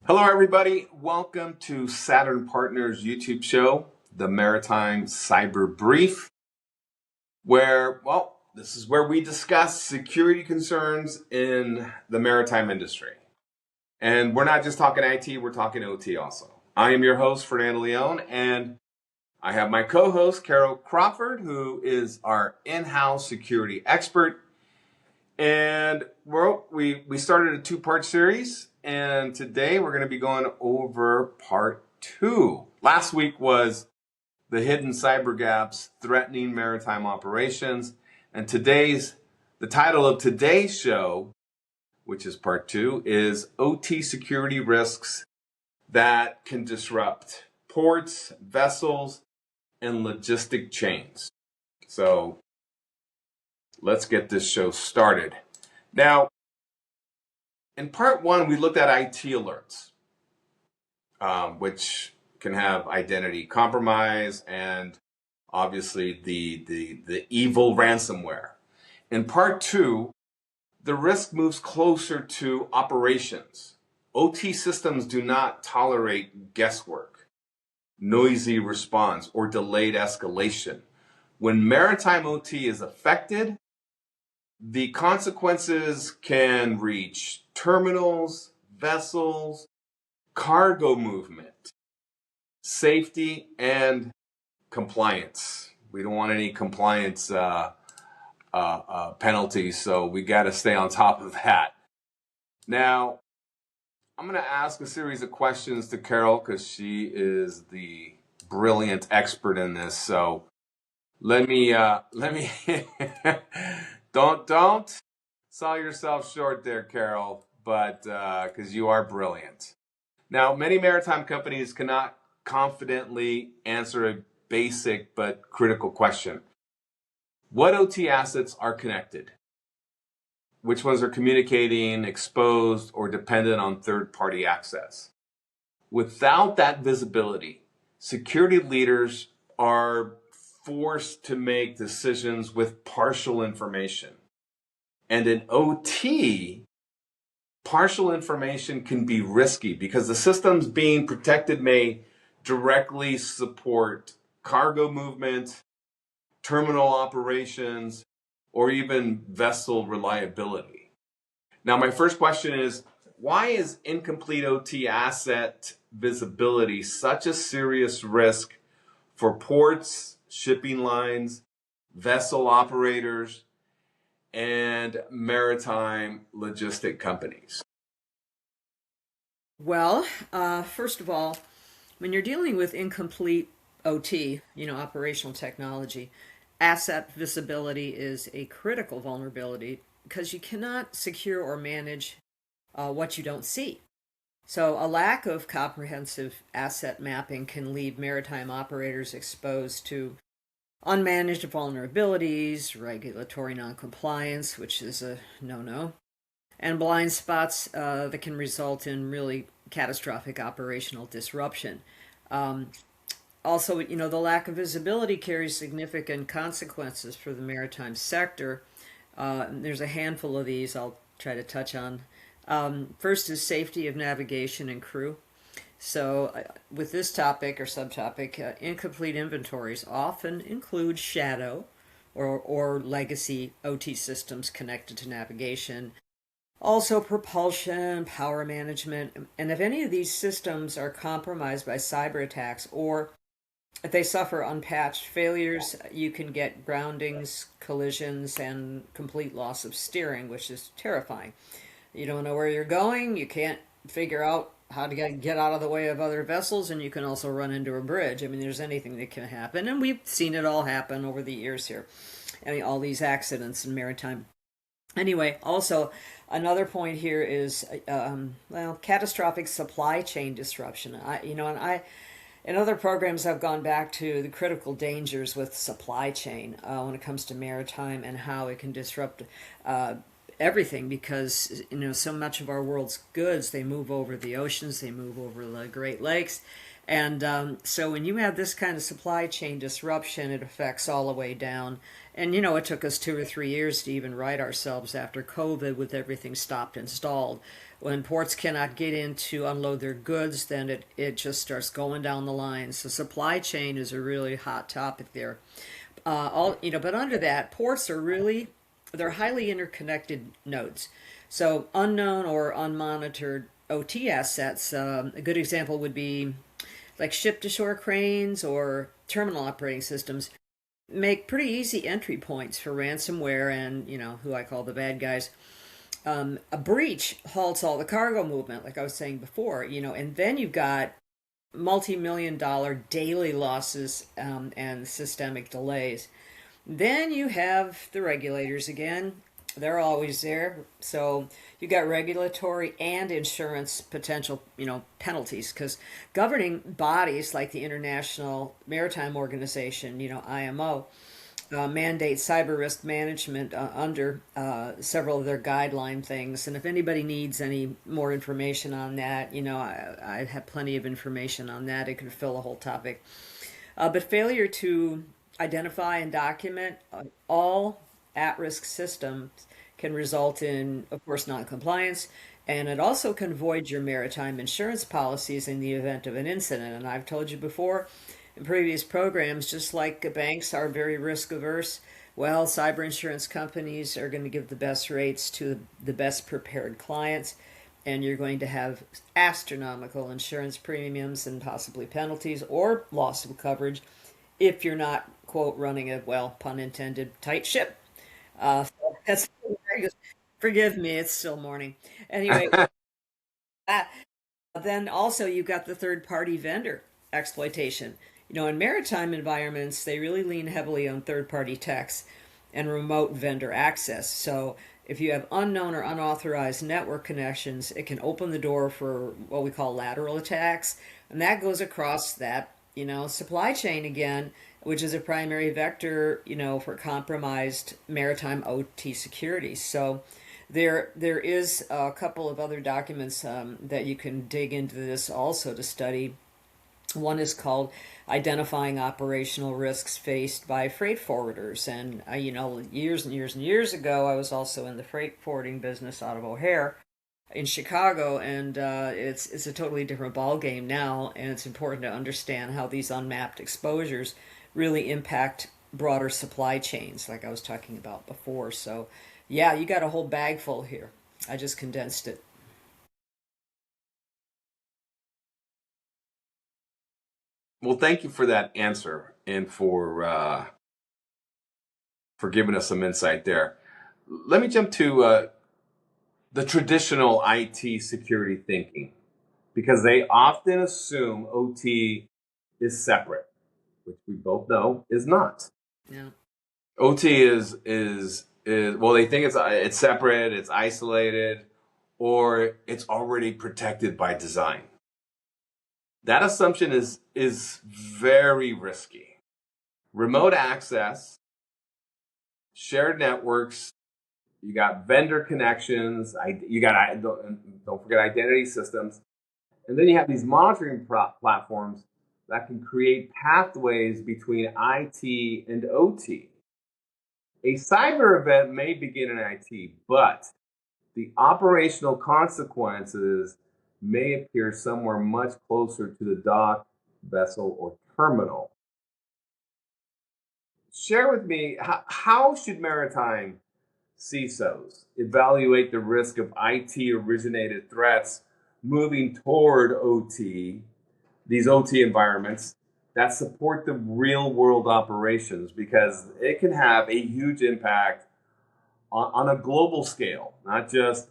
Hello, everybody. Welcome to Saturn Partners YouTube show, the Maritime Cyber Brief, this is where we discuss security concerns in the maritime industry. And we're not just talking IT, we're talking OT also. I am your host, Fernando Leon, and I have my co-host, Carole Crawford, who is our in-house security expert. And we started a two-part series, and today we're going to be going over part 2. Last week was the hidden cyber gaps threatening maritime operations, and the title of today's show, which is part 2, is OT security risks that can disrupt ports, vessels, and logistic chains. So let's get this show started. Now, in part 1, we looked at IT alerts, which can have identity compromise and obviously the evil ransomware. In part 2, the risk moves closer to operations. OT systems do not tolerate guesswork, noisy response, or delayed escalation. When maritime OT is affected, the consequences can reach terminals, vessels, cargo movement, safety, and compliance. We don't want any compliance penalties, so we got to stay on top of that. Now, I'm going to ask a series of questions to Carole because she is the brilliant expert in this. So let me don't sell yourself short there, Carole, but because you are brilliant. Now, many maritime companies cannot confidently answer a basic but critical question. What OT assets are connected? Which ones are communicating, exposed, or dependent on third-party access? Without that visibility, security leaders are forced to make decisions with partial information. And in OT, partial information can be risky because the systems being protected may directly support cargo movement, terminal operations, or even vessel reliability. Now, my first question is, why is incomplete OT asset visibility such a serious risk for ports, shipping lines, vessel operators, and maritime logistic companies? Well, first of all, when you're dealing with incomplete OT, operational technology, asset visibility is a critical vulnerability because you cannot secure or manage what you don't see. So a lack of comprehensive asset mapping can leave maritime operators exposed to unmanaged vulnerabilities, regulatory noncompliance, which is a no-no, and blind spots that can result in really catastrophic operational disruption. Also, the lack of visibility carries significant consequences for the maritime sector. There's a handful of these I'll try to touch on. First is safety of navigation and crew. So with this topic or subtopic, incomplete inventories often include shadow or legacy OT systems connected to navigation. Also propulsion, power management, and if any of these systems are compromised by cyber attacks or if they suffer unpatched failures, you can get groundings, collisions, and complete loss of steering, which is terrifying. You don't know where you're going, you can't figure out how to get out of the way of other vessels, and you can also run into a bridge. I mean, there's anything that can happen, and we've seen it all happen over the years here. I mean, all these accidents in maritime. Anyway, also, another point here is, catastrophic supply chain disruption. In other programs, I've gone back to the critical dangers with supply chain when it comes to maritime and how it can disrupt everything because, so much of our world's goods, they move over the oceans, they move over the Great Lakes. And so when you have this kind of supply chain disruption, it affects all the way down. And, it took us 2 or 3 years to even right ourselves after COVID with everything stopped and stalled. When ports cannot get in to unload their goods, then it just starts going down the line. So supply chain is a really hot topic there. But under that, ports are really, they're highly interconnected nodes. So unknown or unmonitored OT assets. A good example would be like ship-to-shore cranes or terminal operating systems make pretty easy entry points for ransomware and, who I call the bad guys. A breach halts all the cargo movement, like I was saying before, and then you've got multi-million-dollar daily losses and systemic delays. Then you have the regulators again. They're always there. So you got regulatory and insurance potential, penalties, because governing bodies like the International Maritime Organization, IMO, mandate cyber risk management under several of their guideline things. And if anybody needs any more information on that, I have plenty of information on that. It could fill a whole topic. But failure to identify and document all at-risk systems can result in, of course, non-compliance, and it also can void your maritime insurance policies in the event of an incident. And I've told you before in previous programs, just like banks are very risk averse, well, cyber insurance companies are going to give the best rates to the best prepared clients, and you're going to have astronomical insurance premiums and possibly penalties or loss of coverage if you're not, quote, running a, well, pun intended, tight ship. So that's forgive me, it's still morning. Anyway, uh, then also you've got the third party vendor exploitation. In maritime environments, they really lean heavily on third party techs and remote vendor access. So if you have unknown or unauthorized network connections, it can open the door for what we call lateral attacks. And that goes across that, supply chain again, which is a primary vector, for compromised maritime OT security. So there is a couple of other documents that you can dig into this also to study. One is called Identifying Operational Risks Faced by Freight Forwarders. And, years and years and years ago, I was also in the freight forwarding business out of O'Hare in Chicago, and it's a totally different ballgame now, and it's important to understand how these unmapped exposures really impact broader supply chains, like I was talking about before. So, yeah, you got a whole bag full here. I just condensed it. Well, thank you for that answer and for giving us some insight there. Let me jump to the traditional IT security thinking, because they often assume OT is separate, which we both know is not. Yeah. OT is well, they think it's separate, it's isolated, or it's already protected by design. That assumption is very risky. Remote access, shared networks, you got vendor connections, you got don't forget identity systems, and then you have these monitoring platforms that can create pathways between IT and OT. A cyber event may begin in IT, but the operational consequences may appear somewhere much closer to the dock, vessel, or terminal. Share with me, how should maritime CISOs evaluate the risk of IT originated threats moving toward OT, these OT environments that support the real world operations, because it can have a huge impact on a global scale, not just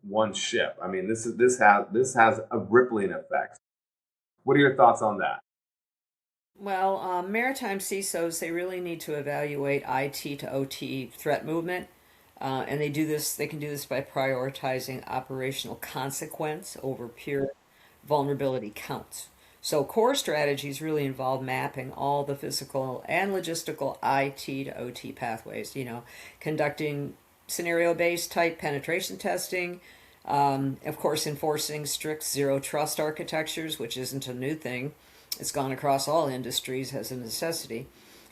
one ship. I mean, this has a rippling effect. What are your thoughts on that? Well, maritime CISOs, they really need to evaluate IT to OT threat movement. And they can do this by prioritizing operational consequence over pure vulnerability counts. So core strategies really involve mapping all the physical and logistical IT to OT pathways, conducting scenario-based type penetration testing, of course, enforcing strict zero trust architectures, which isn't a new thing. It's gone across all industries as a necessity.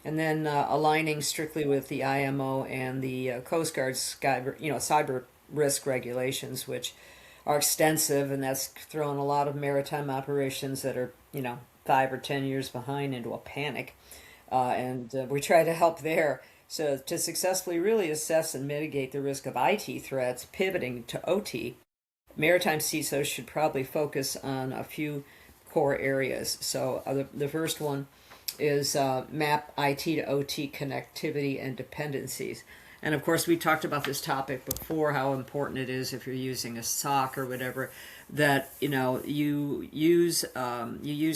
And then aligning strictly with the IMO and the Coast Guard's cyber risk regulations, which are extensive, and that's thrown a lot of maritime operations that are, 5 or 10 years behind into a panic. And we try to help there. So to successfully really assess and mitigate the risk of IT threats, pivoting to OT, maritime CISOs should probably focus on a few core areas. So the first one is map IT to OT connectivity and dependencies. And of course, we talked about this topic before, how important it is if you're using a SOC or whatever, that you use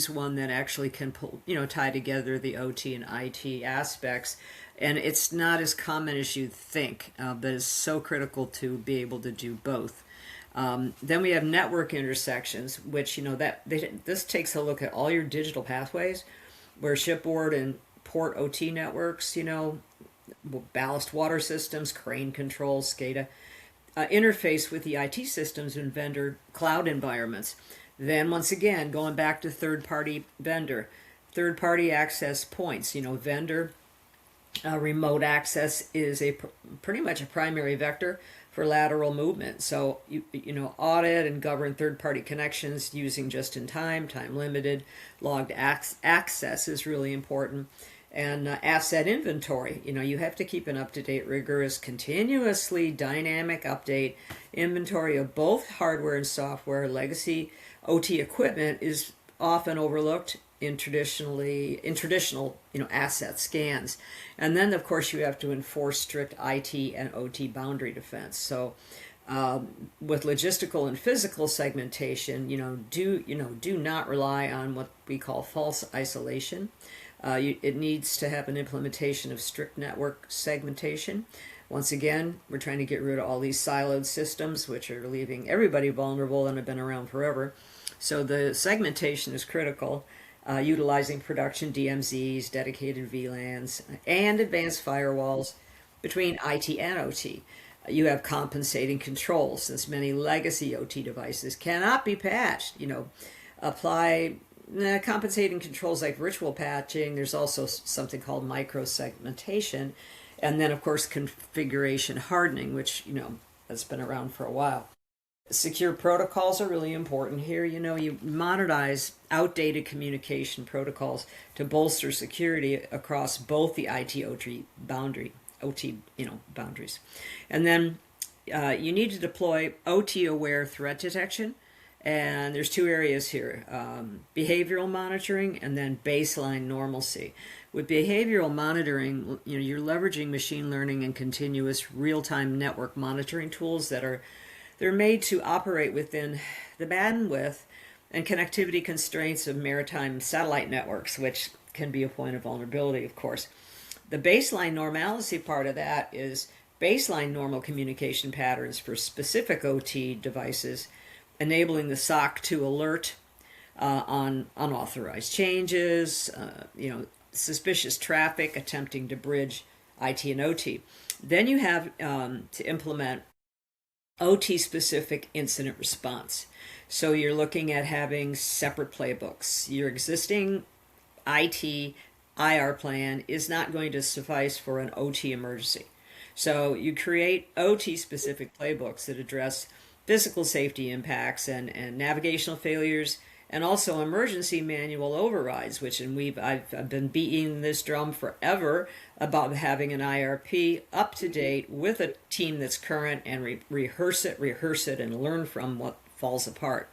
one that actually can pull, tie together the OT and IT aspects. And it's not as common as you think, but it's so critical to be able to do both. Then we have network intersections, which this takes a look at all your digital pathways, where shipboard and port OT networks, ballast water systems, crane controls, SCADA, interface with the IT systems and vendor cloud environments. Then once again, going back to third-party vendor, third-party access points, vendor remote access is pretty much a primary vector for lateral movement. So audit and govern third-party connections using just-in-time, time-limited, logged access is really important. And asset inventory. You have to keep an up-to-date, rigorous, continuously dynamic update inventory of both hardware and software. Legacy OT equipment is often overlooked in traditional asset scans. And then, of course, you have to enforce strict IT and OT boundary defense. So with logistical and physical segmentation, do not rely on what we call false isolation. It needs to have an implementation of strict network segmentation. Once again, we're trying to get rid of all these siloed systems, which are leaving everybody vulnerable and have been around forever. So the segmentation is critical, utilizing production DMZs, dedicated VLANs, and advanced firewalls between IT and OT. You have compensating controls, since many legacy OT devices cannot be patched. Apply compensating controls like virtual patching. There's also something called micro-segmentation. And then, of course, configuration hardening, which, has been around for a while. Secure protocols are really important here. You modernize outdated communication protocols to bolster security across both the IT-OT boundary, boundaries. And then you need to deploy OT-aware threat detection. And there's two areas here, behavioral monitoring and then baseline normalcy. With behavioral monitoring, you're leveraging machine learning and continuous real-time network monitoring tools they're made to operate within the bandwidth and connectivity constraints of maritime satellite networks, which can be a point of vulnerability, of course. The baseline normalcy part of that is baseline normal communication patterns for specific OT devices, enabling the SOC to alert on unauthorized changes, suspicious traffic, attempting to bridge IT and OT. Then you have to implement OT-specific incident response. So you're looking at having separate playbooks. Your existing IT IR plan is not going to suffice for an OT emergency. So you create OT-specific playbooks that address physical safety impacts and navigational failures, and also emergency manual overrides, I've been beating this drum forever about having an IRP up to date with a team that's current and rehearse it and learn from what falls apart.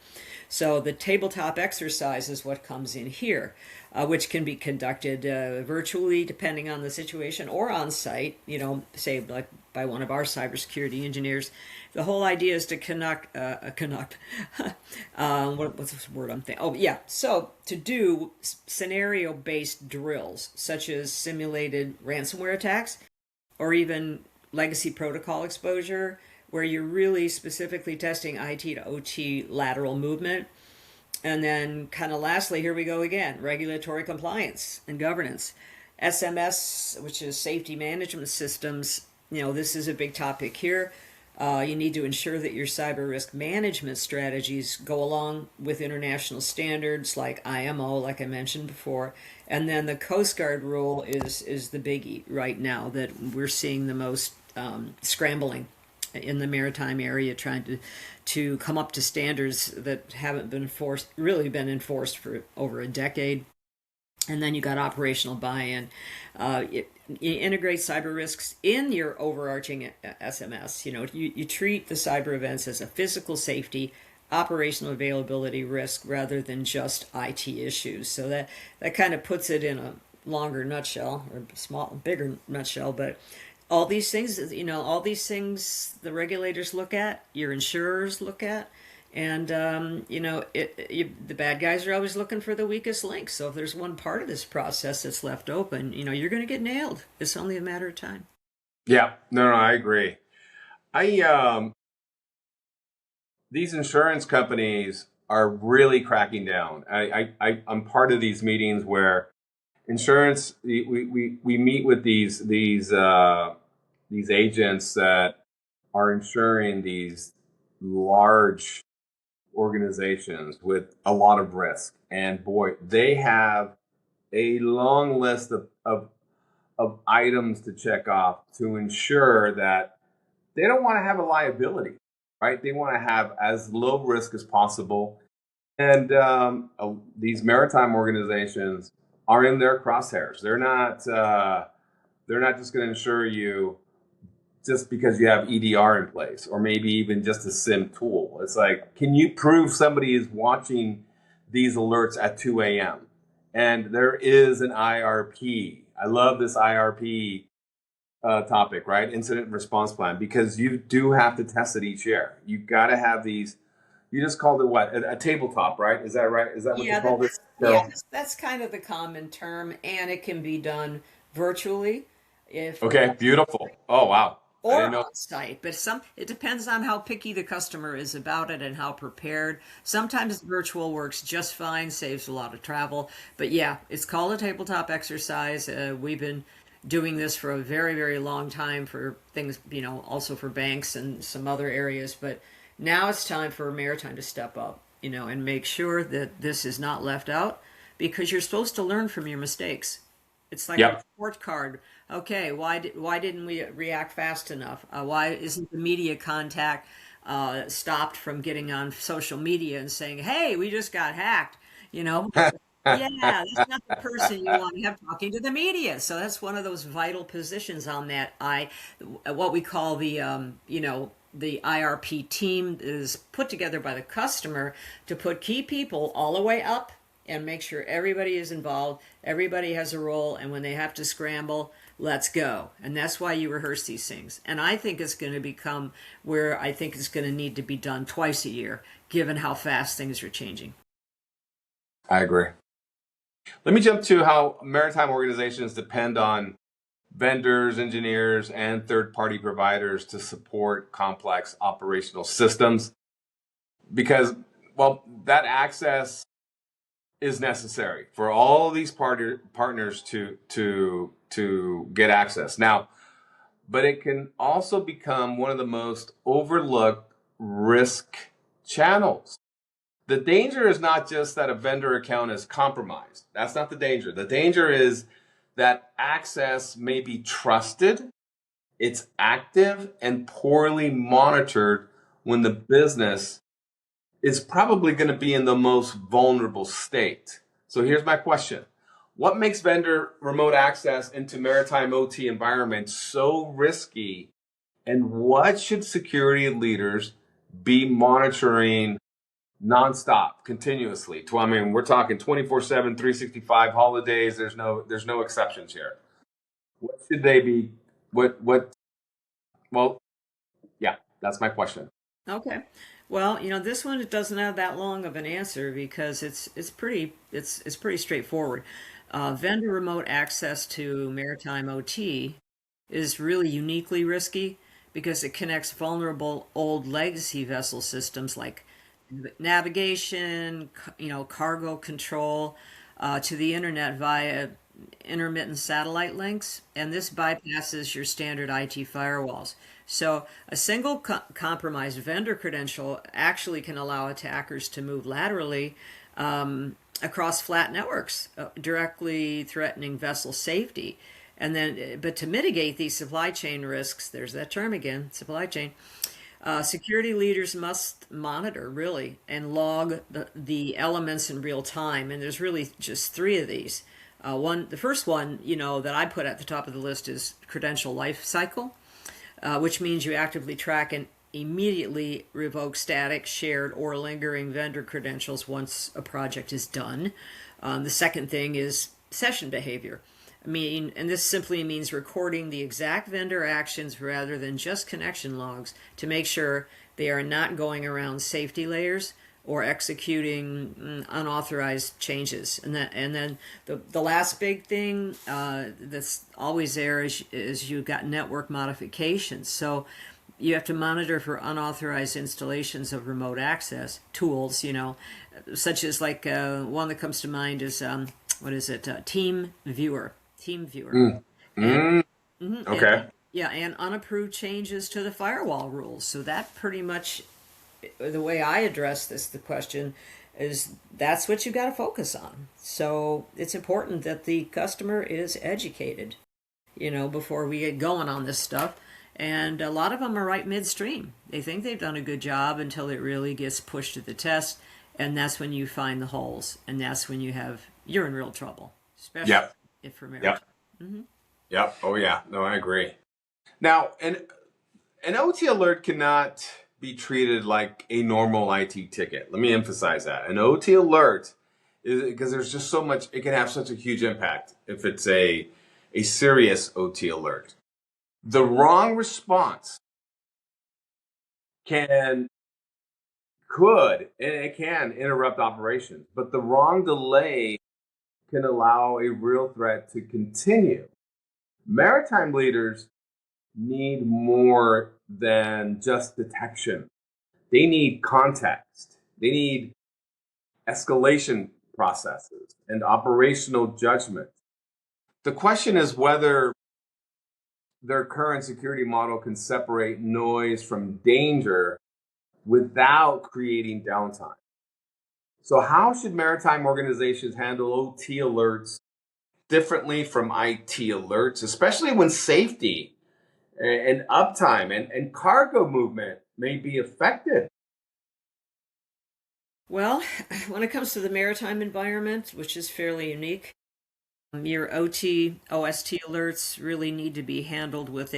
So the tabletop exercise is what comes in here, which can be conducted virtually depending on the situation, or on site, say like by one of our cybersecurity engineers. The whole idea is to what's this word I'm thinking? Oh, yeah. So to do scenario-based drills, such as simulated ransomware attacks, or even legacy protocol exposure, where you're really specifically testing IT to OT lateral movement. And then kind of lastly, here we go again, regulatory compliance and governance. SMS, which is safety management systems, this is a big topic here. You need to ensure that your cyber risk management strategies go along with international standards like IMO, like I mentioned before. And then the Coast Guard rule is the biggie right now that we're seeing the most scrambling in the maritime area, trying to come up to standards that haven't been been enforced for over a decade. And then you got operational buy-in. You integrate cyber risks in your overarching SMS. You treat the cyber events as a physical safety, operational availability risk rather than just IT issues. So that kind of puts it in a longer nutshell, or bigger nutshell. But all these things, the regulators look at, your insurers look at, and the bad guys are always looking for the weakest link. So if there's one part of this process that's left open, you're going to get nailed. It's only a matter of time. Yeah, no, I agree. These insurance companies are really cracking down. I'm part of these meetings where insurance, we meet with these agents that are insuring these large organizations with a lot of risk, and boy, they have a long list of items to check off to ensure that they don't want to have a liability, right? They want to have as low risk as possible. And these maritime organizations are in their crosshairs. They're not just going to insure you just because you have EDR in place, or maybe even just a SIM tool. It's like, can you prove somebody is watching these alerts at 2 a.m.? And there is an IRP. I love this IRP topic, right? Incident response plan, because you do have to test it each year. You got to have these. You just called it what? A tabletop, right? Is that right? Is that what you called it? Yeah, that's kind of the common term, and it can be done virtually. Okay, beautiful. Oh, wow. Or on site, but it depends on how picky the customer is about it and how prepared. Sometimes virtual works just fine, saves a lot of travel. But yeah, it's called a tabletop exercise. We've been doing this for a very, very long time for things, also for banks and some other areas. But now it's time for Maritime to step up, and make sure that this is not left out, because you're supposed to learn from your mistakes. It's like a report card. Okay, why didn't we react fast enough? Why isn't the media contact stopped from getting on social media and saying, "Hey, we just got hacked"? Yeah, that's not the person you want to have talking to the media. So that's one of those vital positions on that. What we call the the IRP team is put together by the customer to put key people all the way up and make sure everybody is involved, everybody has a role, and when they have to scramble, let's go. And that's why you rehearse these things. And I think it's going to become where I think it's going to need to be done twice a year, given how fast things are changing. I agree. Let me jump to how maritime organizations depend on vendors, engineers, and third-party providers to support complex operational systems. Because, well, that access is necessary for all of these partners to get access. Now, but it can also become one of the most overlooked risk channels. The danger is not just that a vendor account is compromised. That's not the danger. The danger is that access may be trusted, it's active, and poorly monitored when the business is probably going to be in the most vulnerable state. So here's my question. What makes vendor remote access into maritime OT environments so risky, and what should security leaders be monitoring nonstop, continuously? We're talking 24/7, 365 holidays. There's no exceptions here. What should they be? Well, yeah, that's my question. Okay. Well, this one doesn't have that long of an answer because it's pretty straightforward. Vendor remote access to maritime OT is really uniquely risky because it connects vulnerable old legacy vessel systems like navigation, cargo control, to the internet via intermittent satellite links, and this bypasses your standard IT firewalls. So a single compromised vendor credential actually can allow attackers to move laterally across flat networks, directly threatening vessel safety. And then, but to mitigate these supply chain risks, there's that term again, supply chain, Security leaders must monitor really and log the elements in real time, and there's really just three of these. The first one, that I put at the top of the list is credential life cycle, which means you actively track and immediately revoke static, shared, or lingering vendor credentials once a project is done. The second thing is session behavior. And this simply means recording the exact vendor actions rather than just connection logs to make sure they are not going around safety layers or executing unauthorized changes. And then the last big thing that's always there is you've got network modifications. So you have to monitor for unauthorized installations of remote access tools, such as one that comes to mind is, Team Viewer. Team Viewer. Mm. And, Okay. and unapproved changes to the firewall rules. So that pretty much, the way I address the question is that's what you got to focus on. So it's important that the customer is educated, before we get going on this stuff. And a lot of them are right midstream. They think they've done a good job until it really gets pushed to the test. And that's when you find the holes. And that's when you're in real trouble, especially if for maritime. Yep. Mm-hmm. Yep. Oh, yeah. No, I agree. Now, an OT alert cannot be treated like a normal IT ticket. Let me emphasize that. An OT alert is because there's just so much, it can have such a huge impact if it's a serious OT alert. The wrong response could, and it can interrupt operations, but the wrong delay can allow a real threat to continue. Maritime leaders need more than just detection. They need context. They need escalation processes and operational judgment. The question is whether their current security model can separate noise from danger without creating downtime. So how should maritime organizations handle OT alerts differently from IT alerts, especially when safety and uptime and cargo movement may be affected? Well, when it comes to the maritime environment, which is fairly unique, your OT, OST alerts really need to be handled with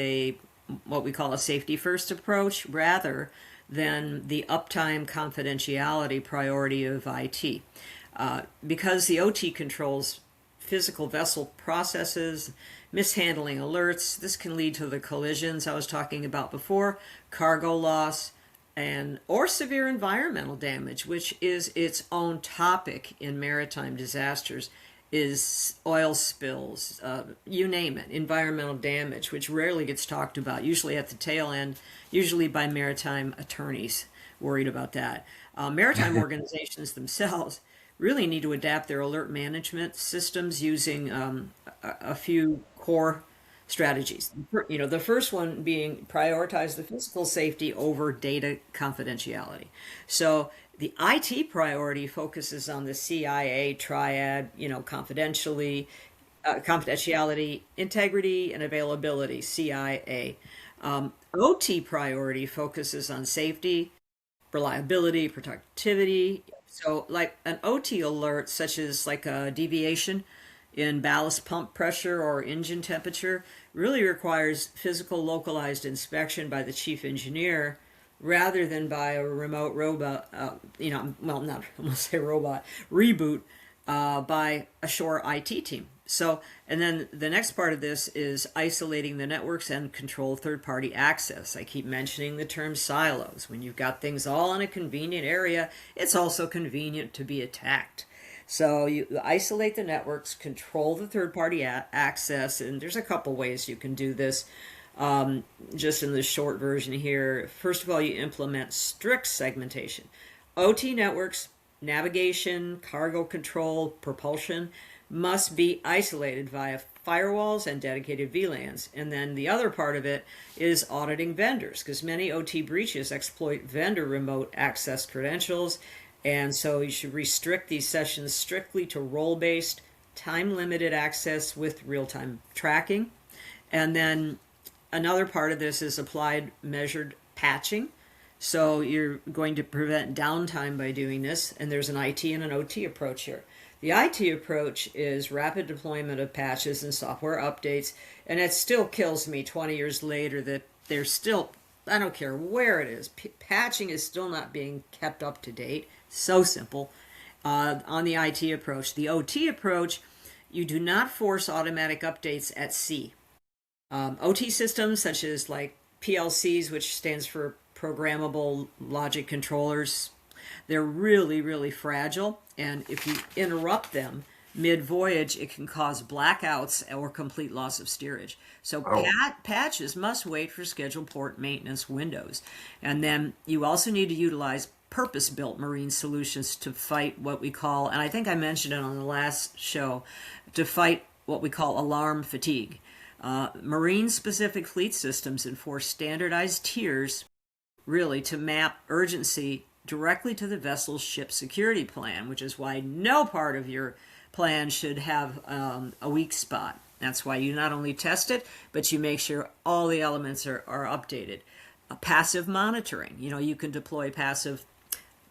what we call a safety first approach rather than the uptime confidentiality priority of IT. Because the OT controls physical vessel processes, mishandling alerts, this can lead to the collisions I was talking about before, cargo loss, or severe environmental damage, which is its own topic in maritime disasters, is oil spills, you name it, environmental damage, which rarely gets talked about, usually at the tail end, usually by maritime attorneys worried about that. Maritime organizations themselves really need to adapt their alert management systems using a few core strategies. The first one being prioritize the physical safety over data confidentiality. So the IT priority focuses on the CIA triad, confidentiality, integrity, and availability, CIA. OT priority focuses on safety, reliability, productivity. So like an OT alert, such as like a deviation in ballast pump pressure or engine temperature, really requires physical localized inspection by the chief engineer rather than by a remote robot, not, I won't say robot, reboot by a shore IT team. So, and then the next part of this is isolating the networks and control third-party access. I keep mentioning the term silos. When you've got things all in a convenient area, it's also convenient to be attacked. So you isolate the networks, control the third-party access, and there's a couple ways you can do this. Just in the short version here, first of all, you implement strict segmentation. OT networks, navigation, cargo control, propulsion must be isolated via firewalls and dedicated VLANs. And then the other part of it is auditing vendors, because many OT breaches exploit vendor remote access credentials. And so you should restrict these sessions strictly to role-based, time-limited access with real-time tracking. And then another part of this is applied measured patching. So you're going to prevent downtime by doing this, and there's an IT and an OT approach here. The IT approach is rapid deployment of patches and software updates, and it still kills me 20 years later that there's still, I don't care where it is, patching is still not being kept up to date. So simple. On the IT approach. The OT approach, you do not force automatic updates at sea. OT systems such as like PLCs, which stands for programmable logic controllers, they're really, really fragile. And if you interrupt them mid-voyage, it can cause blackouts or complete loss of steerage. So patches must wait for scheduled port maintenance windows. And then you also need to utilize purpose-built marine solutions to fight what we call, and I think I mentioned it on the last show, to fight what we call alarm fatigue. Marine-specific fleet systems enforce standardized tiers, really, to map urgency directly to the vessel's ship security plan, which is why no part of your plan should have a weak spot. That's why you not only test it, but you make sure all the elements are updated. Passive monitoring. You can deploy passive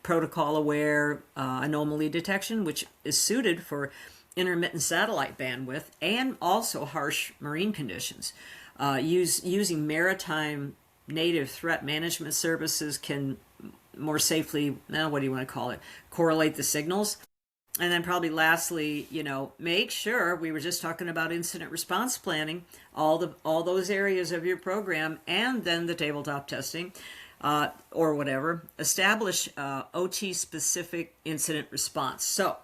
protocol-aware anomaly detection, which is suited for intermittent satellite bandwidth and also harsh marine conditions. Using maritime native threat management services can more safely, what do you want to call it, correlate the signals. And then probably lastly, make sure, we were just talking about incident response planning, all those areas of your program, and then the tabletop testing, or whatever, establish OT specific incident response. So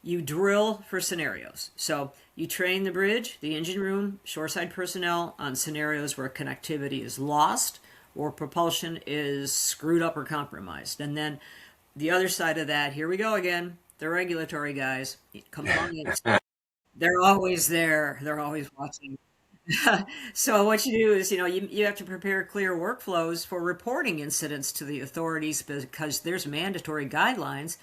you drill for scenarios. So you train the bridge, the engine room, shoreside personnel on scenarios where connectivity is lost or propulsion is screwed up or compromised. And then the other side of that, here we go again, the regulatory guys, compliance, they're always there. They're always watching. So what you do is, you have to prepare clear workflows for reporting incidents to the authorities, because there's mandatory guidelines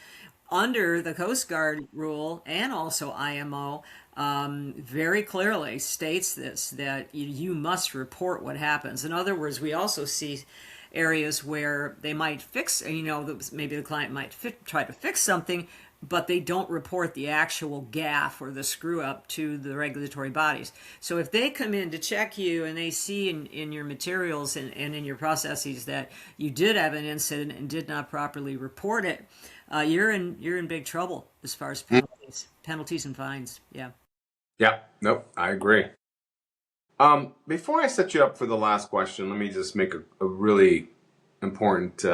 under the Coast Guard rule and also IMO, very clearly states this, that you must report what happens. In other words, we also see areas where they might fix, maybe the client might try to fix something, but they don't report the actual gaffe or the screw up to the regulatory bodies. So if they come in to check you and they see in your materials and in your processes that you did have an incident and did not properly report it, you're in big trouble as far as penalties and fines. Yeah, nope, I agree. Before I set you up for the last question, let me just make a really important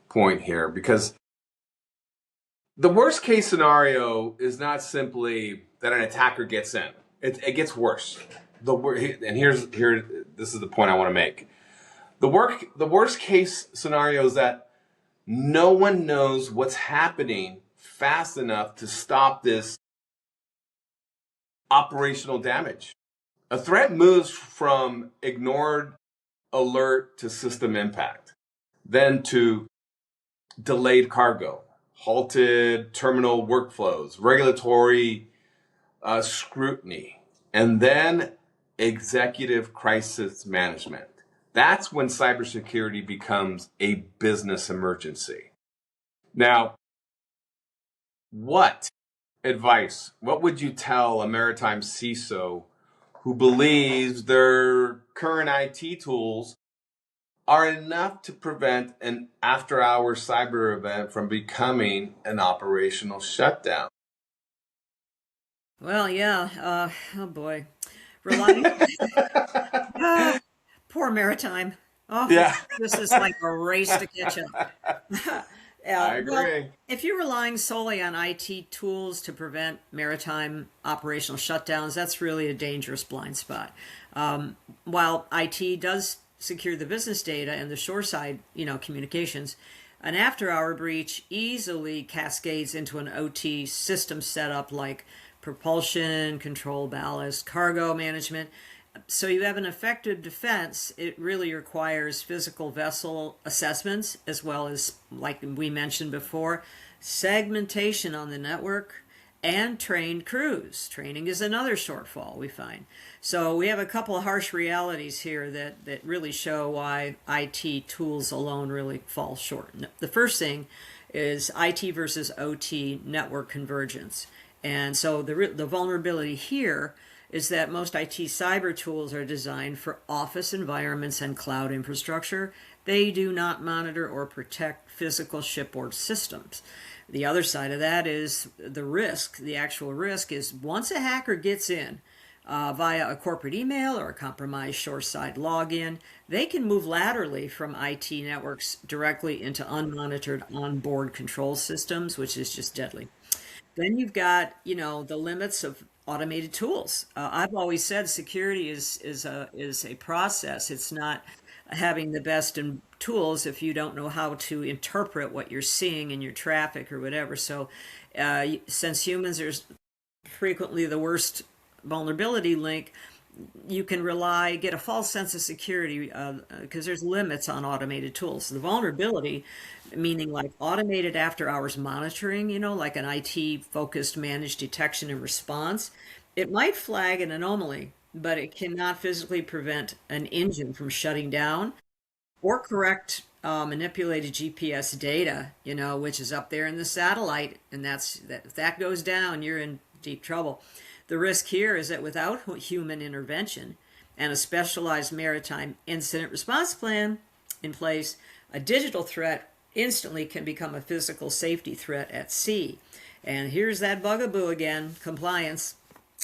point here, because the worst case scenario is not simply that an attacker gets in. It gets worse. This is the point I want to make. The worst case scenario is that no one knows what's happening fast enough to stop this operational damage. A threat moves from ignored alert to system impact, then to delayed cargo, halted terminal workflows, regulatory scrutiny, and then executive crisis management. That's when cybersecurity becomes a business emergency. Now, what would you tell a maritime CISO who believes their current IT tools are enough to prevent an after-hours cyber event from becoming an operational shutdown? Well, yeah. Oh boy, relying. Poor maritime. Oh, Yeah. this is like a race to catch up. I agree. Well, if you're relying solely on IT tools to prevent maritime operational shutdowns, that's really a dangerous blind spot. While IT does secure the business data and the shoreside, communications, an after-hour breach easily cascades into an OT system setup like propulsion, control ballast, cargo management. So you have an effective defense. It really requires physical vessel assessments, as well as, like we mentioned before, segmentation on the network and trained crews. Training is another shortfall we find. So we have a couple of harsh realities here that really show why IT tools alone really fall short. The first thing is IT versus OT network convergence. And so the vulnerability here is that most IT cyber tools are designed for office environments and cloud infrastructure. They do not monitor or protect physical shipboard systems. The other side of that is the risk. The actual risk is once a hacker gets in via a corporate email or a compromised shoreside login, they can move laterally from IT networks directly into unmonitored onboard control systems, which is just deadly. Then you've got, the limits of automated tools. I've always said security is a process. It's not having the best in tools if you don't know how to interpret what you're seeing in your traffic or whatever. So, since humans are frequently the worst vulnerability link, you can get a false sense of security because there's limits on automated tools. So the vulnerability, meaning like automated after hours monitoring, like an IT focused managed detection and response, it might flag an anomaly, but it cannot physically prevent an engine from shutting down or correct manipulated GPS data, which is up there in the satellite. And if that goes down, you're in deep trouble. The risk here is that without human intervention and a specialized maritime incident response plan in place, a digital threat instantly can become a physical safety threat at sea. And here's that bugaboo again, compliance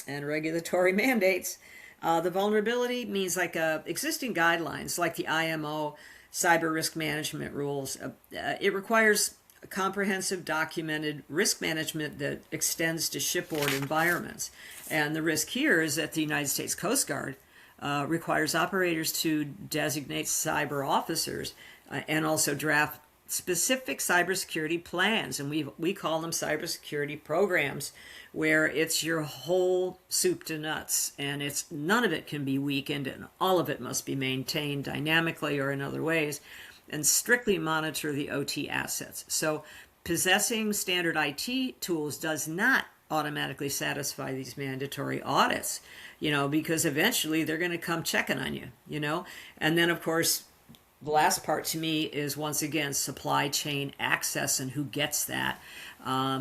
and regulatory mandates. The vulnerability means like existing guidelines like the IMO cyber risk management rules. It requires comprehensive documented risk management that extends to shipboard environments. And the risk here is that the United States Coast Guard requires operators to designate cyber officers and also draft specific cybersecurity plans. And we call them cybersecurity programs, where it's your whole soup to nuts, and none of it can be weakened, and all of it must be maintained dynamically or in other ways, and strictly monitor the OT assets. So possessing standard IT tools does not automatically satisfy these mandatory audits, because eventually they're going to come checking on you. And then, of course, the last part to me is, once again, supply chain access and who gets that,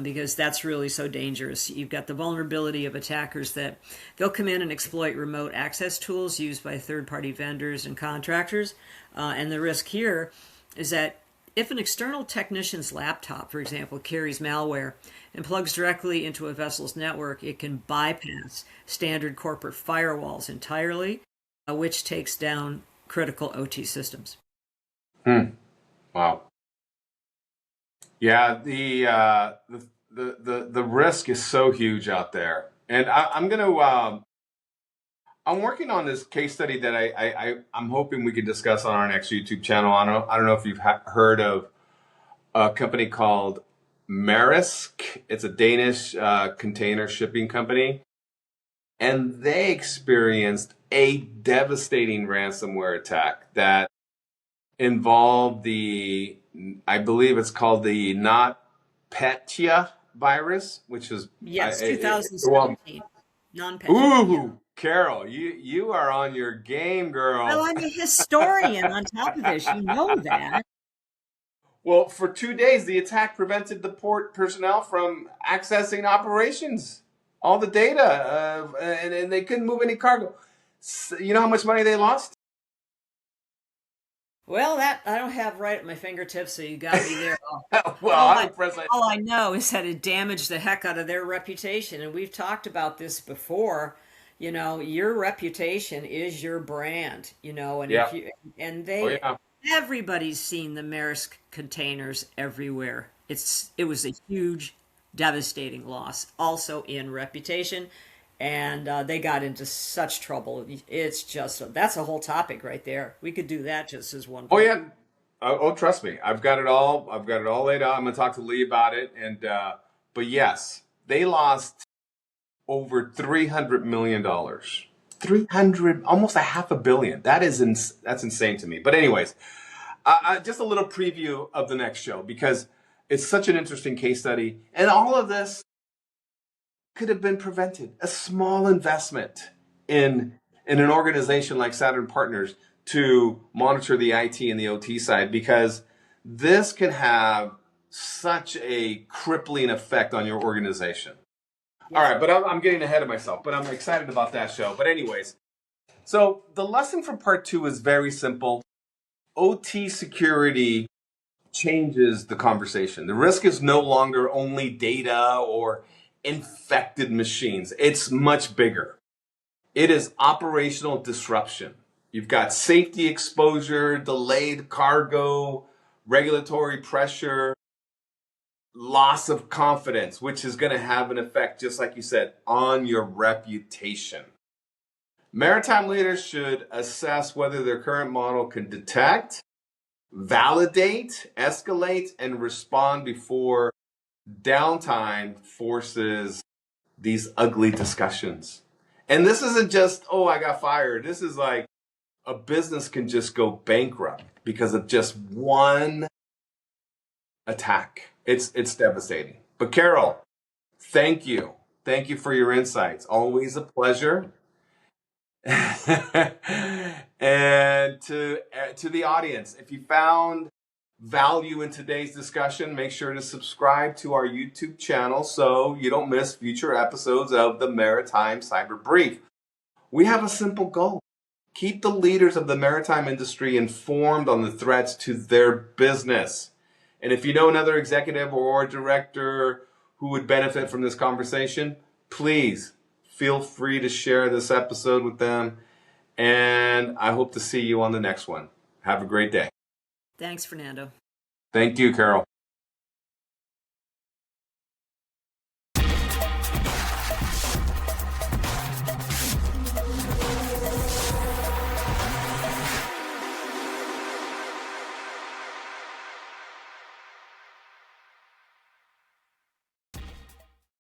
because that's really so dangerous. You've got the vulnerability of attackers that they'll come in and exploit remote access tools used by third-party vendors and contractors. And the risk here is that if an external technician's laptop, for example, carries malware and plugs directly into a vessel's network, it can bypass standard corporate firewalls entirely, which takes down critical OT systems. Wow. Yeah, the risk is so huge out there, and I'm working on this case study that I'm hoping we could discuss on our next YouTube channel. I don't know if you've heard of a company called Maersk. It's a Danish container shipping company, and they experienced a devastating ransomware attack that involved I believe it's called the NotPetya virus, which is Yes, 2017. Non-petya. Ooh, Carole, you are on your game, girl. Well, I'm a historian on top of this. You know that. Well, for 2 days, the attack prevented the port personnel from accessing operations, all the data, and they couldn't move any cargo. So, you know how much money they lost? Well, that I don't have right at my fingertips, so you got me there. Well, I'm impressed. All I know is that it damaged the heck out of their reputation, and we've talked about this before. Your reputation is your brand. And Yeah. if you and Oh, yeah. everybody's seen the Maersk containers everywhere. It was a huge, devastating loss, also in reputation, and they got into such trouble. It's just that's a whole topic right there. We could do that just as one. Oh, yeah. Trust me. I've got it all laid out. I'm going to talk to Lee about it. But yes, they lost over $300 million. 300, almost a half a billion. That's insane to me. But anyways, just a little preview of the next show, because it's such an interesting case study. And all of this could have been prevented. A small investment in an organization like Saturn Partners to monitor the IT and the OT side, because this can have such a crippling effect on your organization. Yes. All right, but I'm getting ahead of myself, but I'm excited about that show. But anyways, so the lesson from part 2 is very simple. OT security changes the conversation. The risk is no longer only data or infected machines. It's much bigger. It is operational disruption. You've got safety exposure, delayed cargo, regulatory pressure, loss of confidence, which is going to have an effect, just like you said, on your reputation. Maritime leaders should assess whether their current model can detect, validate, escalate, and respond before downtime forces these ugly discussions. And this isn't just, oh, I got fired. This is like a business can just go bankrupt because of just one attack. It's devastating. But Carole, thank you. Thank you for your insights. Always a pleasure. And to the audience, if you found value in today's discussion, make sure to subscribe to our YouTube channel so you don't miss future episodes of the Maritime Cyber Brief. We have a simple goal. Keep the leaders of the maritime industry informed on the threats to their business. And if you know another executive or director who would benefit from this conversation, please feel free to share this episode with them. And I hope to see you on the next one. Have a great day. Thanks, Fernando. Thank you, Carole.